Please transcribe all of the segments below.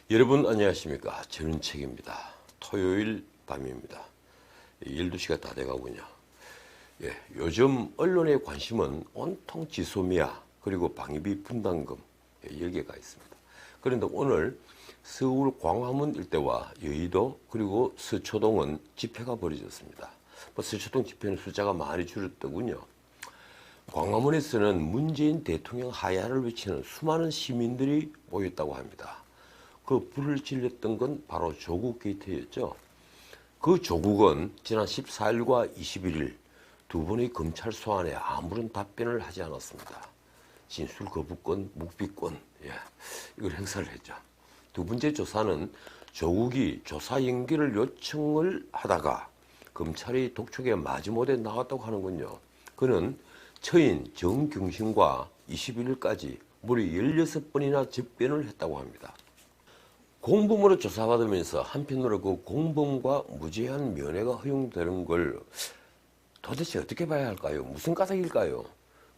여러분 안녕하십니까. 저는 책입니다. 토요일 밤입니다. 12시가 다 돼가군요. 요즘 언론의 관심은 온통 지소미아 그리고 방위비 분담금 여기에 가 있습니다. 그런데 오늘 서울 광화문 일대와 여의도 그리고 서초동은 집회가 벌어졌습니다. 서초동 집회는 숫자가 많이 줄었더군요. 광화문에서는 문재인 대통령 하야를 외치는 수많은 시민들이 모였다고 합니다. 그 불을 질렀던 건 바로 조국 게이트였죠. 그 조국은 지난 14일과 21일 두 번의 검찰 소환에 아무런 답변을 하지 않았습니다. 진술 거부권, 묵비권, 이걸 행사를 했죠. 두 번째 조사는 조국이 조사 연기를 요청을 하다가 검찰이 독촉에 마지못해 나왔다고 하는군요. 그는 처인 정경심과 21일까지 무려 16번이나 접견을 했다고 합니다. 공범으로 조사받으면서 한편으로 그 공범과 무제한 면회가 허용되는 걸 도대체 어떻게 봐야 할까요? 무슨 까닭일까요?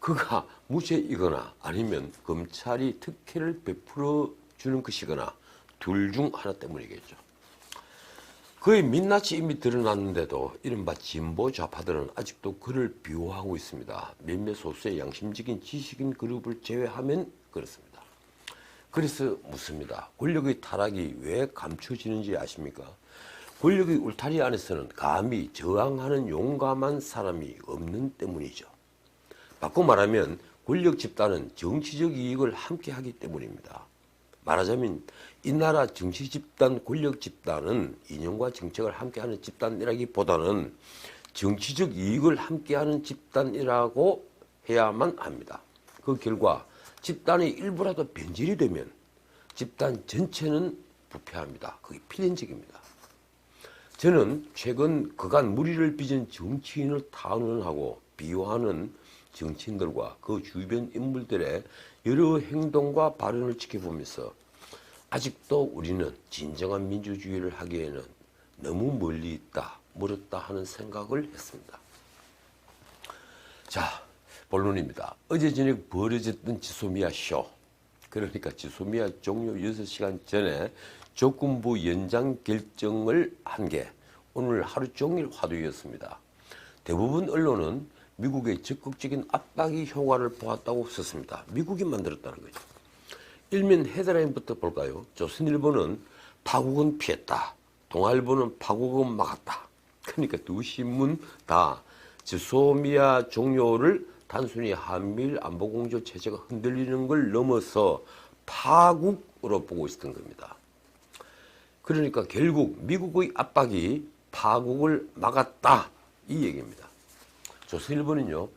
그가 무죄이거나 아니면 검찰이 특혜를 베풀어 주는 것이거나 둘 중 하나 때문이겠죠. 그의 민낯이 이미 드러났는데도 이른바 진보 좌파들은 아직도 그를 비호하고 있습니다. 몇몇 소수의 양심적인 지식인 그룹을 제외하면 그렇습니다. 그래서 묻습니다. 권력의 타락이 왜 감춰지는지 아십니까? 권력의 울타리 안에서는 감히 저항하는 용감한 사람이 없는 때문이죠. 바꿔 말하면 권력 집단은 정치적 이익을 함께 하기 때문입니다. 말하자면 이 나라 정치 집단, 권력 집단은 이념과 정책을 함께하는 집단이라기보다는 정치적 이익을 함께하는 집단이라고 해야만 합니다. 그 결과 집단의 일부라도 변질이 되면 집단 전체는 부패합니다. 그게 필연적입니다. 저는 최근 그간 무리를 빚은 정치인을 탄원하고 비호하는 정치인들과 그 주변 인물들의 여러 행동과 발언을 지켜보면서 아직도 우리는 진정한 민주주의를 하기에는 너무 멀리 있다, 멀었다 하는 생각을 했습니다. 자, 본론입니다. 어제 저녁 벌어졌던 지소미아 쇼, 그러니까 지소미아 종료 6시간 전에 조건부 연장 결정을 한 게 오늘 하루 종일 화두였습니다. 대부분 언론은 미국의 적극적인 압박이 효과를 보았다고 썼습니다. 미국이 만들었다는 거죠. 일면 헤드라인부터 볼까요? 조선일보는 파국은 피했다. 동아일보는 파국은 막았다. 그러니까 두 신문 다 지소미아 종료를 단순히 한미일 안보공조 체제가 흔들리는 걸 넘어서 파국으로 보고 있었던 겁니다. 그러니까 결국 미국의 압박이 파국을 막았다, 이 얘기입니다. 조선일보는요,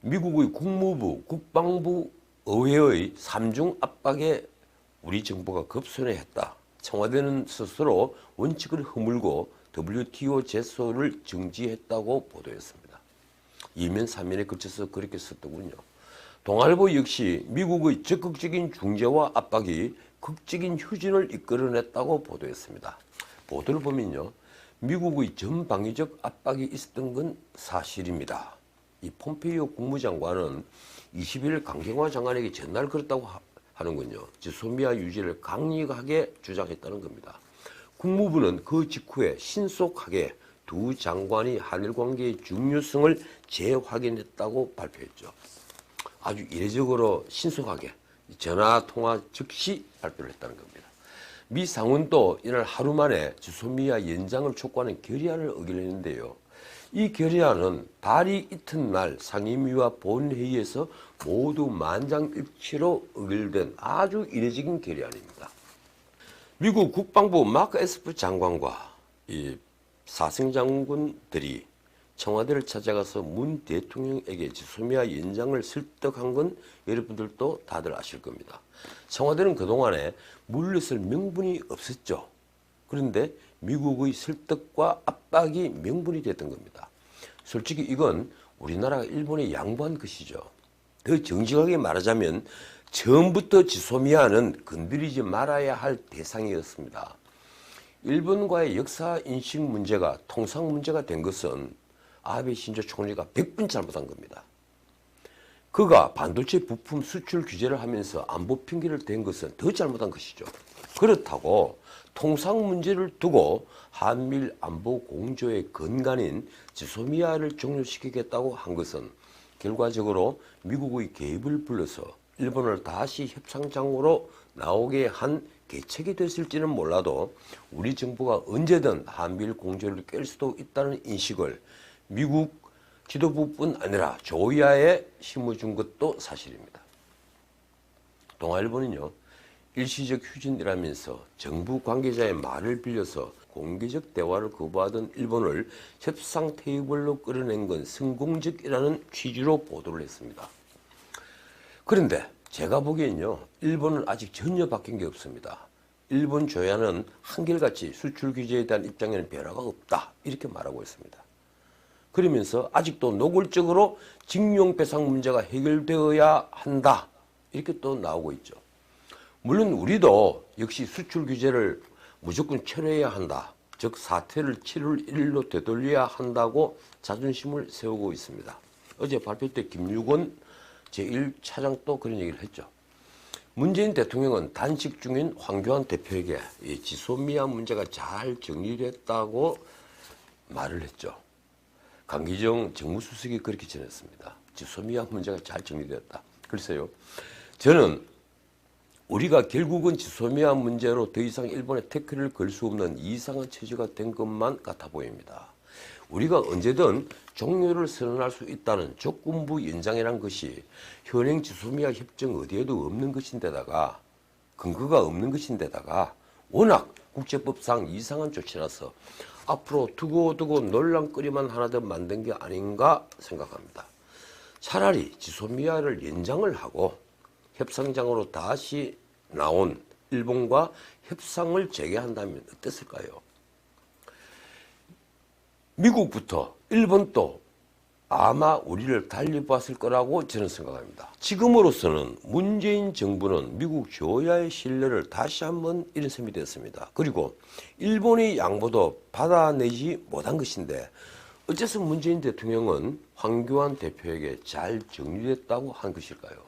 미국의 국무부, 국방부, 의회의 3중 압박에 우리 정부가 급선회했다. 청와대는 스스로 원칙을 허물고 WTO 제소를 정지했다고 보도했습니다. 이면 3면에 걸쳐서 그렇게 썼더군요. 동아일보 역시 미국의 적극적인 중재와 압박이 극적인 휴전을 이끌어냈다고 보도했습니다. 보도를 보면요, 미국의 전방위적 압박이 있었던 건 사실입니다. 이 폼페이오 국무장관은 21일 강경화 장관에게 전날 걸었다고 하는군요. 지소미아 유지를 강력하게 주장했다는 겁니다. 국무부는 그 직후에 신속하게 두 장관이 한일 관계의 중요성을 재확인했다고 발표했죠. 아주 이례적으로 신속하게 전화 통화 즉시 발표를 했다는 겁니다. 미 상원도 이날 하루 만에 지소미아 연장을 촉구하는 결의안을 의결했는데요. 이 결의안은 발의 이튿날 상임위와 본회의에서 모두 만장일치로 의결된 아주 이례적인 결의안입니다. 미국 국방부 마크 에스퍼 장관과 이 사승장군들이 청와대를 찾아가서 문 대통령에게 지소미아 연장을 설득한 건 여러분들도 다들 아실 겁니다. 청와대는 그동안에 물러설 명분이 없었죠. 그런데 미국의 설득과 압박이 명분이 됐던 겁니다. 솔직히 이건 우리나라가 일본에 양보한 것이죠. 더 정직하게 말하자면 처음부터 지소미아는 건드리지 말아야 할 대상이었습니다. 일본과의 역사 인식 문제가 통상 문제가 된 것은 아베 신조 총리가 100번 잘못한 겁니다. 그가 반도체 부품 수출 규제를 하면서 안보 핑계를 댄 것은 더 잘못한 것이죠. 그렇다고 통상 문제를 두고 한미일 안보 공조의 근간인 지소미아를 종료시키겠다고 한 것은 결과적으로 미국의 개입을 불러서 일본을 다시 협상장으로 나오게 한 계책이 됐을지는 몰라도 우리 정부가 언제든 한미일 공조를 깰 수도 있다는 인식을 미국 지도부뿐 아니라 조야에 심어준 것도 사실입니다. 동아일보는요, 일시적 휴전이라면서 정부 관계자의 말을 빌려서 공개적 대화를 거부하던 일본을 협상 테이블로 끌어낸 건 성공적이라는 취지로 보도를 했습니다. 그런데 제가 보기엔요, 일본은 아직 전혀 바뀐 게 없습니다. 일본 조야는 한결같이 수출 규제에 대한 입장에는 변화가 없다, 이렇게 말하고 있습니다. 그러면서 아직도 노골적으로 징용배상 문제가 해결되어야 한다, 이렇게 또 나오고 있죠. 물론 우리도 역시 수출 규제를 무조건 철회해야 한다, 즉 사태를 7월 1일로 되돌려야 한다고 자존심을 세우고 있습니다. 어제 발표 때 김유건 제1차장도 그런 얘기를 했죠. 문재인 대통령은 단식 중인 황교안 대표에게 이 지소미아 문제가 잘 정리됐다고 말을 했죠. 강기정 정무수석이 그렇게 전했습니다. 지소미아 문제가 잘 정리되었다. 글쎄요, 저는 우리가 결국은 지소미아 문제로 더 이상 일본에 태클을 걸 수 없는 이상한 처지가 된 것만 같아 보입니다. 우리가 언제든 종료를 선언할 수 있다는 조건부 연장이란 것이 현행 지소미아 협정 어디에도 없는 것인데다가 근거가 없는 것인데다가 워낙 국제법상 이상한 조치라서 앞으로 두고두고 논란거리만 하나 더 만든 게 아닌가 생각합니다. 차라리 지소미아를 연장을 하고 협상장으로 다시 나온 일본과 협상을 재개한다면 어땠을까요? 미국부터 일본도 아마 우리를 달리 봤을 거라고 저는 생각합니다. 지금으로서는 문재인 정부는 미국 조야의 신뢰를 다시 한번 잃은 셈이 됐습니다. 그리고 일본의 양보도 받아내지 못한 것인데 어째서 문재인 대통령은 황교안 대표에게 잘 정리됐다고 한 것일까요?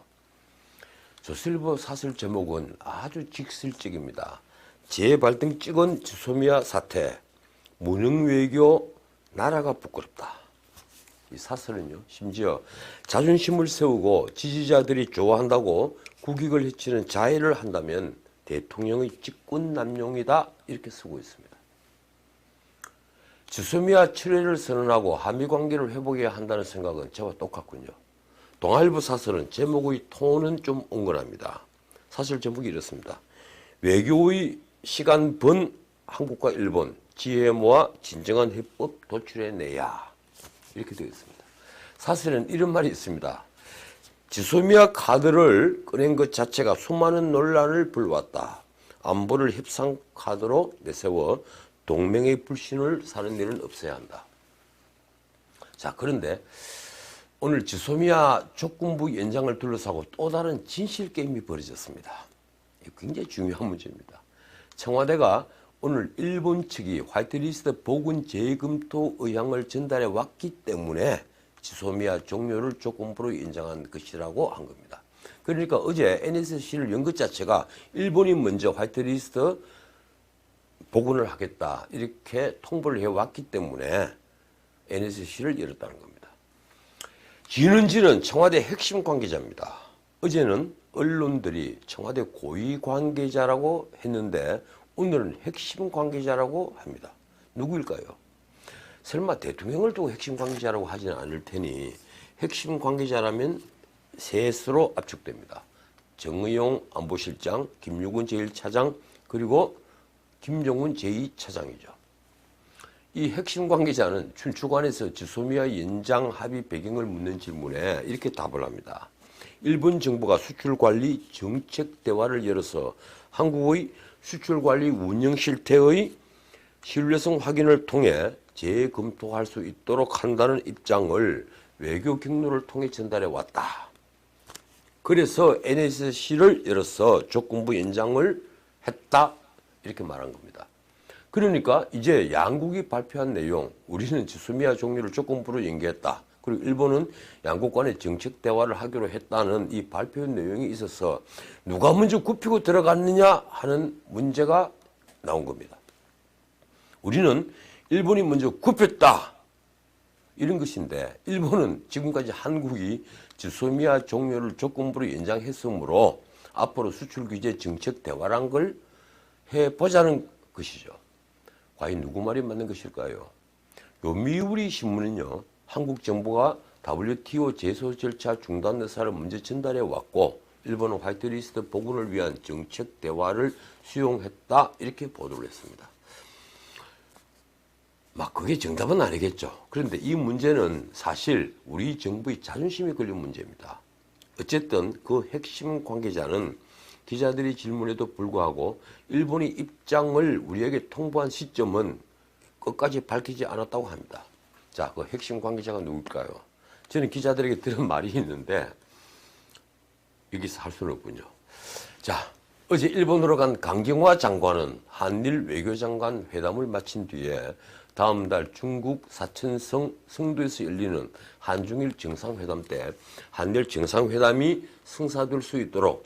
조선일보 사설 제목은 아주 직설적입니다. 재발등 찍은 지소미아 사태, 무능외교 나라가 부끄럽다. 이 사설은요, 심지어 자존심을 세우고 지지자들이 좋아한다고 국익을 해치는 자해를 한다면 대통령의 직권남용이다, 이렇게 쓰고 있습니다. 지소미아 철회를 선언하고 한미관계를 회복해야 한다는 생각은 저와 똑같군요. 동아일보 사설은 제목의 톤은 좀 온건합니다. 사설 제목이 이렇습니다. 외교의 시간 번 한국과 일본, 지혜 모아 진정한 해법 도출해내야, 이렇게 되어 있습니다. 사실은 이런 말이 있습니다. 지소미아 카드를 꺼낸 것 자체가 수많은 논란을 불러왔다. 안보를 협상 카드로 내세워 동맹의 불신을 사는 일은 없어야 한다. 자, 그런데 오늘 지소미아 조건부 연장을 둘러싸고 또 다른 진실 게임이 벌어졌습니다. 이거 굉장히 중요한 문제입니다. 청와대가 오늘 일본 측이 화이트리스트 복원 재검토 의향을 전달해 왔기 때문에 지소미아 종료를 조건부로 인정한 것이라고 한 겁니다. 그러니까 어제 NSC를 연 것 자체가 일본이 먼저 화이트리스트 복원을 하겠다, 이렇게 통보를 해왔기 때문에 NSC를 열었다는 겁니다. 진은지는 청와대 핵심 관계자입니다. 어제는 언론들이 청와대 고위 관계자라고 했는데 오늘은 핵심 관계자라고 합니다. 누구일까요? 설마 대통령을 두고 핵심 관계자라고 하지는 않을 테니 핵심 관계자라면 셋으로 압축됩니다. 정의용 안보실장, 김유건 제1차장, 그리고 김정은 제2차장이죠. 이 핵심 관계자는 춘추관에서 지소미아 연장 합의 배경을 묻는 질문에 이렇게 답을 합니다. 일본 정부가 수출관리 정책 대화를 열어서 한국의 수출관리 운영 실태의 신뢰성 확인을 통해 재검토할 수 있도록 한다는 입장을 외교 경로를 통해 전달해 왔다. 그래서 NSC를 열어서 조건부 연장을 했다, 이렇게 말한 겁니다. 그러니까 이제 양국이 발표한 내용, 우리는 지소미아 종료를 조건부로 연기했다, 그리고 일본은 양국 간의 정책 대화를 하기로 했다는 이 발표 내용이 있어서 누가 먼저 굽히고 들어갔느냐 하는 문제가 나온 겁니다. 우리는 일본이 먼저 굽혔다 이런 것인데, 일본은 지금까지 한국이 지소미아 종료를 조건부로 연장했으므로 앞으로 수출 규제 정책 대화란 걸 해보자는 것이죠. 과연 누구 말이 맞는 것일까요? 요미우리 신문은요, 한국 정부가 WTO 제소 절차 중단 의사를 먼저 전달해 왔고 일본은 화이트리스트 복원을 위한 정책 대화를 수용했다 이렇게 보도를 했습니다. 막 그게 정답은 아니겠죠. 그런데 이 문제는 사실 우리 정부의 자존심이 걸린 문제입니다. 어쨌든 그 핵심 관계자는 기자들이 질문에도 불구하고 일본의 입장을 우리에게 통보한 시점은 끝까지 밝히지 않았다고 합니다. 자, 그 핵심 관계자가 누굴까요? 저는 기자들에게 들은 말이 있는데 여기서 할 수는 없군요. 자, 어제 일본으로 간 강경화 장관은 한일 외교장관 회담을 마친 뒤에 다음 달 중국 사천성 성도에서 열리는 한중일 정상회담 때 한일 정상회담이 성사될 수 있도록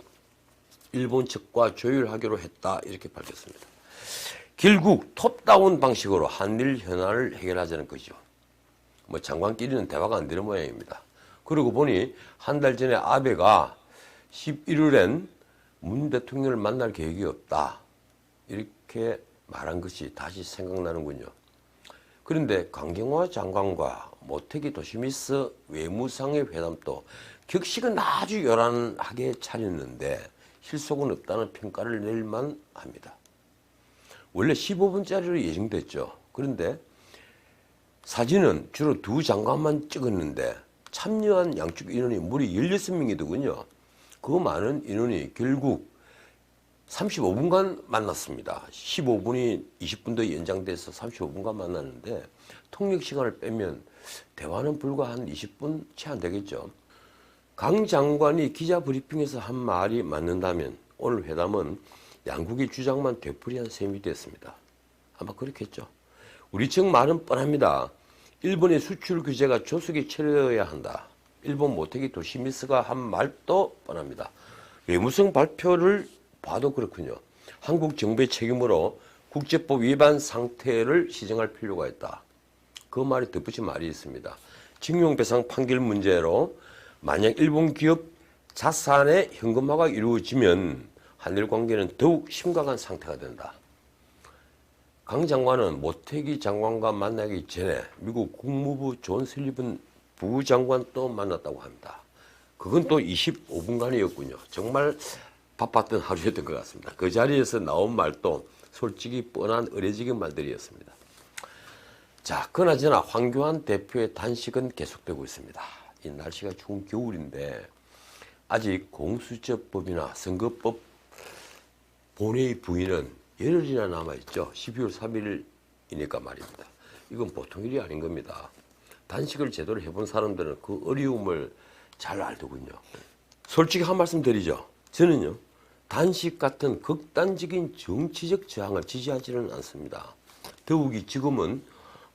일본 측과 조율하기로 했다 이렇게 밝혔습니다. 결국 톱다운 방식으로 한일 현안을 해결하자는 것이죠. 뭐 장관끼리는 대화가 안 되는 모양입니다. 그러고 보니 한 달 전에 아베가 11월엔 문 대통령을 만날 계획이 없다 이렇게 말한 것이 다시 생각나는군요. 그런데 강경화 장관과 모테기 도시미스 외무상의 회담도 격식은 아주 요란하게 차렸는데 실속은 없다는 평가를 내릴만 합니다. 원래 15분짜리로 예정됐죠. 그런데 사진은 주로 두 장관만 찍었는데 참여한 양측 인원이 무려 16명이더군요. 그 많은 인원이 결국 35분간 만났습니다. 15분이 20분 더 연장돼서 35분간 만났는데 통역 시간을 빼면 대화는 불과 한 20분 채 안 되겠죠. 강 장관이 기자 브리핑에서 한 말이 맞는다면 오늘 회담은 양국의 주장만 되풀이한 셈이 됐습니다. 아마 그렇겠죠. 우리 측 말은 뻔합니다. 일본의 수출 규제가 조속히 처리해야 한다. 일본 모테기 도시미스가 한 말도 뻔합니다. 외무성 발표를 봐도 그렇군요. 한국 정부의 책임으로 국제법 위반 상태를 시정할 필요가 있다. 그 말에 덧붙인 말이 있습니다. 징용배상 판결 문제로 만약 일본 기업 자산의 현금화가 이루어지면 한일 관계는 더욱 심각한 상태가 된다. 강 장관은 모태기 장관과 만나기 전에 미국 국무부 존 설리번 부장관도 만났다고 합니다. 그건 또 25분간이었군요. 정말 바빴던 하루였던 것 같습니다. 그 자리에서 나온 말도 솔직히 뻔한 의례적인 말들이었습니다. 자, 그나저나 황교안 대표의 단식은 계속되고 있습니다. 이 날씨가 추운 겨울인데 아직 공수처법이나 선거법 본회의 부의는 열흘이나 남아있죠. 12월 3일이니까 말입니다. 이건 보통 일이 아닌 겁니다. 단식을 제대로 해본 사람들은 그 어려움을 잘 알더군요. 솔직히 한 말씀 드리죠. 저는요, 단식 같은 극단적인 정치적 저항을 지지하지는 않습니다. 더욱이 지금은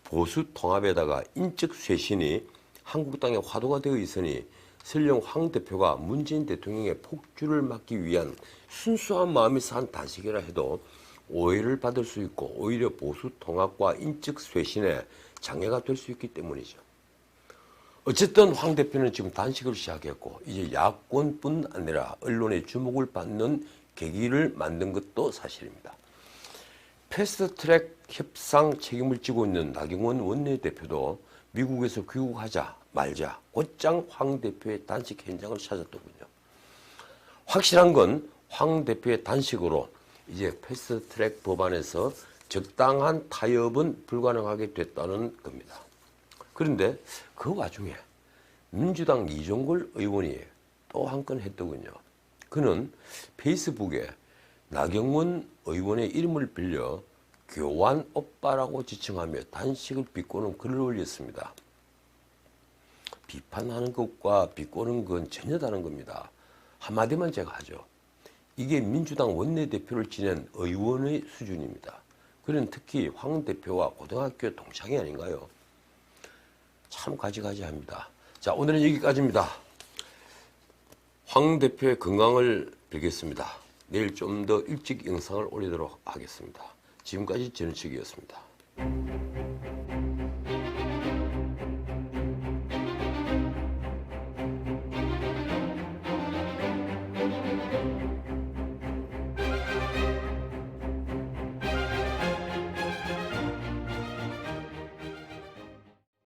보수 통합에다가 인적 쇄신이 한국당의 화두가 되어 있으니 설령 황 대표가 문재인 대통령의 폭주를 막기 위한 순수한 마음에서 한 단식이라 해도 오해를 받을 수 있고 오히려 보수 통합과 인적 쇄신에 장애가 될 수 있기 때문이죠. 어쨌든 황 대표는 지금 단식을 시작했고 이제 야권뿐 아니라 언론의 주목을 받는 계기를 만든 것도 사실입니다. 패스트트랙 협상 책임을 지고 있는 나경원 원내대표도 미국에서 귀국하자 말자 곧장 황 대표의 단식 현장을 찾았더군요. 확실한 건 황 대표의 단식으로 이제 패스트트랙 법안에서 적당한 타협은 불가능하게 됐다는 겁니다. 그런데 그 와중에 민주당 이종걸 의원이 또 한 건 했더군요. 그는 페이스북에 나경원 의원의 이름을 빌려 교환 오빠라고 지칭하며 단식을 비꼬는 글을 올렸습니다. 비판하는 것과 비꼬는 건 전혀 다른 겁니다. 한마디만 제가 하죠. 이게 민주당 원내대표를 지낸 의원의 수준입니다. 그는 특히 황 대표와 고등학교 동창이 아닌가요? 참 가지가지합니다. 자, 오늘은 여기까지입니다. 황 대표의 건강을 빌겠습니다. 내일 좀 더 일찍 영상을 올리도록 하겠습니다. 지금까지 전우측이었습니다.